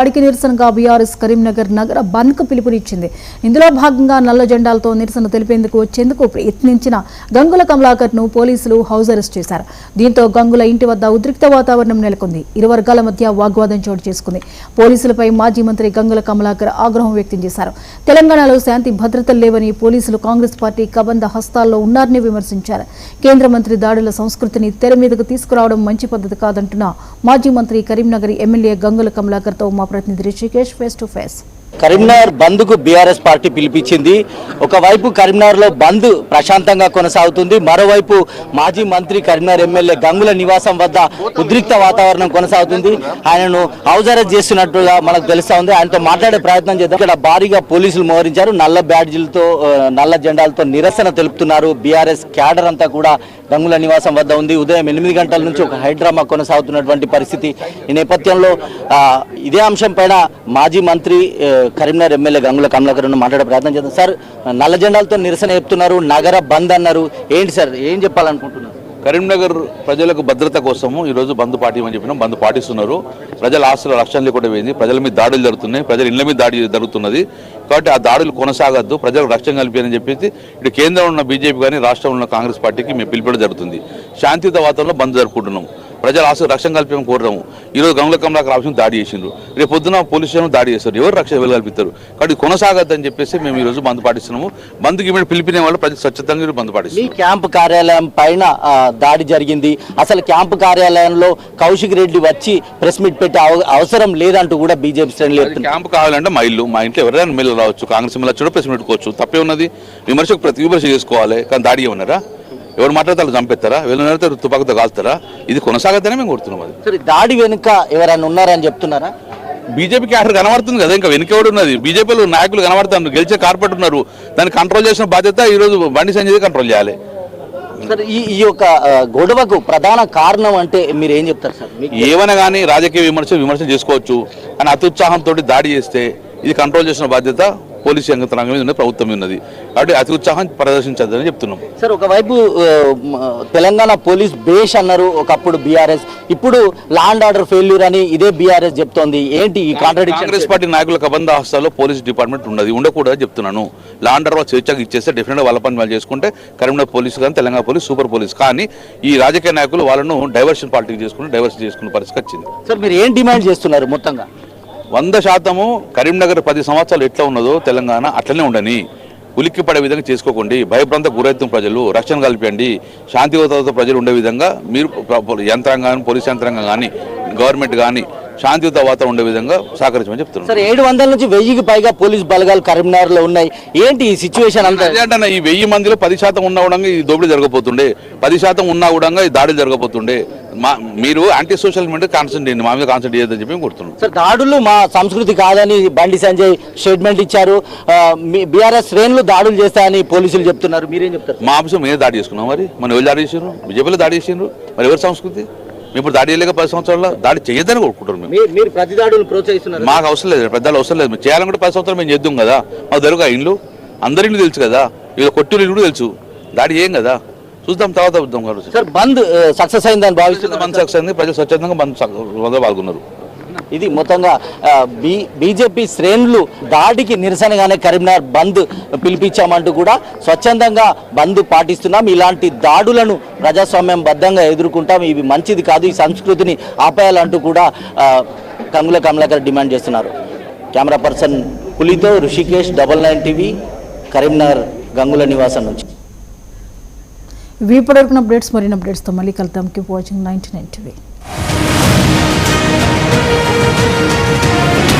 దాడికి నిరసనగా బీఆర్ఎస్ కరీంనగర్ నగర బంద్ కు పిలుపునిచ్చింది. ఇందులో భాగంగా నల్ల జెండాలతో నిరసన తెలిపేందుకు వచ్చేందుకు ప్రయత్నించిన గంగుల కమలాకర్ ను పోలీసులు హౌస్ అరెస్ట్ చేశారు. దీంతో గంగుల ఇంటి వద్ద ఉద్రిక్త వాతావరణం నెలకొంది. ఇరు వర్గాల మధ్య వాగ్వాదం చోటు చేసుకుంది. పోలీసులపై మాజీ మంత్రి గంగుల కమలాకర్ ఆగ్రహం వ్యక్తం చేశారు. తెలంగాణలో శాంతి భద్రతలు లేవని, పోలీసులు కాంగ్రెస్ పార్టీ కబంధ హస్తాల్లో ఉన్నారని విమర్శించారు. కేంద్ర మంత్రి దాడుల సంస్కృతిని తెర మీదకు తీసుకురావడం మంచి పద్ధతి కాదంటున్న మాజీ మంత్రి కరీంనగర్ ఎమ్మెల్యే గంగుల కమలాకర్ తో ప్రతినిధి Rishikesh face to face. Karimnagar bandh కు బీఆర్ఎస్ పార్టీ పిలిపించింది. ఒకవైపు కరీంనగర్ లో బంద్ ప్రశాంతంగా కొనసాగుతుంది. మరోవైపు మాజీ మంత్రి కరీంనగర్ ఎమ్మెల్యే గంగుల నివాసం వద్ద ఉద్రిక్త వాతావరణం కొనసాగుతుంది. ఆయనను హౌస్ అరెస్ట్ చేస్తున్నట్టుగా మనకు తెలుస్తా ఉంది. ఆయనతో మాట్లాడే ప్రయత్నం చేద్దాం. ఇక్కడ భారీగా పోలీసులు మోహరించారు. నల్ల బ్యాడ్జీలతో, నల్ల జెండాలతో నిరసన తెలుపుతున్నారు. బీఆర్ఎస్ క్యాడర్ అంతా కూడా గంగుల నివాసం వద్ద ఉంది. ఉదయం 8 గంటల నుంచి ఒక హైడ్రామా కొనసాగుతున్నటువంటి పరిస్థితి. ఈ నేపథ్యంలో ఇదే అంశం పైన మాజీ మంత్రి కరీంనగర్ ఎమ్మెల్యే గంగుల కమలాకర్ మాట్లాడే ప్రయత్నం చేద్దాం. సార్, నల్ల జెండాలతో నిరసన చెప్తున్నారు, నగర బంద్ అన్నారు. ఏంటి సార్, ఏం చెప్పాలనుకుంటున్నారు? కరీంనగర్ ప్రజలకు భద్రత కోసము ఈరోజు బంద్ పాటిమని చెప్పినాం. బంద్ పాటిస్తున్నారు. ప్రజల ఆస్తుల రక్షణ లేకుండా పోయింది. ప్రజల మీద దాడులు జరుగుతున్నాయి. ప్రజల ఇళ్ల మీద దాడి జరుగుతున్నది. కాబట్టి ఆ దాడులు కొనసాగద్దు, ప్రజలకు రక్షణ కల్పించాలని చెప్పేసి ఇటు కేంద్రంలో ఉన్న బీజేపీ కానీ రాష్ట్రంలో ఉన్న కాంగ్రెస్ పార్టీకి మేము పిలుపుడం జరుగుతుంది. శాంతియుత వాతావరణంలో బంద్ జరుపుకుంటున్నాం. ప్రజల ఆస్తుల రక్షణ కల్పించడం కోరము. ఈరోజు గంగుల కమలాకర్ ఆఫీసును దాడి చేసిండ్రు. రేపు పొద్దున పోలీసు స్టేషన్ దాడి చేస్తారు. ఎవరు రక్షణ కల్పిస్తారు? కాబట్టి కొనసాగద్దని చెప్పేసి మేము ఈరోజు బంద్ పాటిస్తున్నాము. బంద్కి ఇమీడియట్ పిలిపిన వాళ్ళు ప్రజలు స్వచ్ఛతంగా బంద్ పాటిస్తారు. ఈ క్యాంపు కార్యాలయం పైన దాడి జరిగింది. అసలు క్యాంపు కార్యాలయంలో కౌశిక్ రెడ్డి వచ్చి ప్రెస్ మీట్ పెట్టే అవసరం లేదంటూ కూడా బీజేపీ శ్రేణులు చెప్తున్నారు. క్యాంపు కావాలంటే మా ఇంట్లో ఎవరైనా ఎమ్మెల్యే రావచ్చు, కాంగ్రెస్ ఎమ్మెల్యే వచ్చి ప్రెస్ మీట్ పెట్టుకోవచ్చు. తప్పే ఉన్నది. విమర్శకు ప్రతి విమర్శ చేసుకోవాలి. కానీ దాడి ఏమన్నారా? ఎవరు మాట్లాడతారు? చంపెత్తారా? వీళ్ళు తుపాకుతో కాల్తారా? ఇది కొనసాగద్దనే మేము కోరుతున్నాం. అది దాడి వెనుక ఎవరైనా ఉన్నారని చెప్తున్నారా? బీజేపీకి ఆర్డర్ కనబడుతుంది కదా, ఇంకా వెనుక ఎవరు ఉన్నది? బీజేపీలో నాయకులు కనబడుతున్నారు, గెలిచే కార్పొరేట్ ఉన్నారు. దాన్ని కంట్రోల్ చేసిన బాధ్యత ఈరోజు బండి సంజయ్ కంట్రోల్ చేయాలి. సార్, ఈ యొక్క గొడవకు ప్రధాన కారణం అంటే మీరు ఏం చెప్తారు సార్? ఏమైనా కానీ రాజకీయ విమర్శ చేసుకోవచ్చు, కానీ అత్యుత్సాహంతో దాడి చేస్తే ఇది కంట్రోల్ చేసిన బాధ్యత పోలీసు యంత్రాంగం మీద ప్రభుత్వం ఉన్నది. కాబట్టి అతి ఉత్సాహం ప్రదర్శించద్దని చెప్తున్నాం. సార్, ఒకవైపు తెలంగాణ పోలీస్ బేస్ అన్నారు ఒకప్పుడు బీఆర్ఎస్, ఇప్పుడు లా అండ్ ఆర్డర్ ఫెయిల్యూర్ అని ఇదే బీఆర్ఎస్ చెప్తోంది. ఏంటి ఈ కాంట్రడిక్షన్? కాంగ్రెస్ పార్టీ నాయకుల కబంధ హస్తాల్లో పోలీస్ డిపార్ట్మెంట్ ఉన్నది, ఉండకూడదని చెప్తున్నాను. లా అండ్ ఆర్డర్ స్వేచ్ఛగా ఇచ్చేస్తే డెఫినెట్గా వాళ్ళ పని వాళ్ళు చేసుకుంటే కరీంనగర్ పోలీసు కానీ తెలంగాణ పోలీస్ సూపర్ పోలీస్. కానీ ఈ రాజకీయ నాయకులు వాళ్ళను డైవర్షన్ పాలిటిక్స్ చేసుకునే పరిస్థితి వచ్చింది. సార్, మీరు ఏం డిమాండ్ చేస్తున్నారు? మొత్తంగా 100% కరీంనగర్ 10 సంవత్సరాలు ఎట్లా ఉన్నదో తెలంగాణ అట్లనే ఉండని, ఉలిక్కి పడే విధంగా చేసుకోకండి. భయభ్రాంత గురైతున్న ప్రజలు రక్షణ కల్పించండి. శాంతియుత ప్రజలు ఉండే విధంగా మీరు యంత్రాంగం, పోలీస్ యంత్రాంగం కానీ గవర్నమెంట్ కానీ శాంతియుత వాతావరణం ఉండే విధంగా సహకరించమని చెప్తున్నారు. సార్, 700 నుంచి 1000కి పైగా పోలీస్ బలగాలు కరీంనగర్ లో ఉన్నాయి. ఏంటి ఈ సిచ్యువేషన్ అంతా? ఈ 1000 మందిలో 10% ఉన్నా కూడా ఈ దోపిడీ జరగబోతుండే, 10% ఉన్నా కూడా ఈ దాడులు జరగబోతుండే. మీరు యాంటీ సోషల్ మీడియా కాన్సెంట్ చేయండి, మా మీద కాన్సెంట్ చేయొద్దని చెప్పి కోరుతున్నాం. సార్, దాడులు మా సంస్కృతి కాదని బండి సంజయ్ స్టేట్మెంట్ ఇచ్చారు. బీఆర్ఎస్ శ్రేణులు దాడులు చేస్తాయని పోలీసులు చెప్తున్నారు. మీరేం చెప్తారు? మా ఆఫీసు మీద దాడి చేసుకున్నాం. మరి మనం ఎవరు దాడి చేసారు? బీజేపీలో దాడి చేసిండ్రు. మరి ఎవరి సంస్కృతి? ఇప్పుడు దాడి చేయలేక 10 సంవత్సరాల్లో దాడి చేయొద్దని కోరుకుంటారు. మీరు ప్రతి దాడులు ప్రోత్సహిస్తున్నారు. మాకు అవసరం లేదు, పెద్దలు అవసరం లేదు. మేము చేయాలని కూడా 10 సంవత్సరాలు మేము చేద్దాం కదా. మాకు దొరక ఇండ్లు అందరి ఇండ్లు తెలుసు కదా, ఇలా కొట్టులు ఇల్లు తెలుసు. దాడి చేయం కదా, చూద్దాం తర్వాత చూద్దాం. సార్, బంద్ సక్సెస్ అయిందని భావిస్తున్నారు. బంద్ సక్సెస్ అయింది. ప్రజలు స్వచ్ఛందంగా బంద్ పాల్గొన్నారు. ఇది మొత్తంగా బీజేపీ శ్రేణులు దాడికి నిరసనగానే కరీంనగర్ బంద్ పిలిపించామంటూ కూడా స్వచ్ఛందంగా బంద్ పాటిస్తున్నాం. ఇలాంటి దాడులను ప్రజాస్వామ్యం బద్దంగా ఎదుర్కొంటాం. ఇవి మంచిది కాదు, ఈ సంస్కృతిని ఆపేయాలంటూ కూడా గంగుల కమలాకర్ డిమాండ్ చేస్తున్నారు. కెమెరా పర్సన్ పులితో రిషికేష్, 99 టీవీ, కరీంనగర్ గంగుల నివాసం నుంచి. ఇప్పటివరకు అప్డేట్స్, మరిన్ని అప్డేట్స్తో మళ్ళీ కలుద్దాం. Keep watching 99 TV.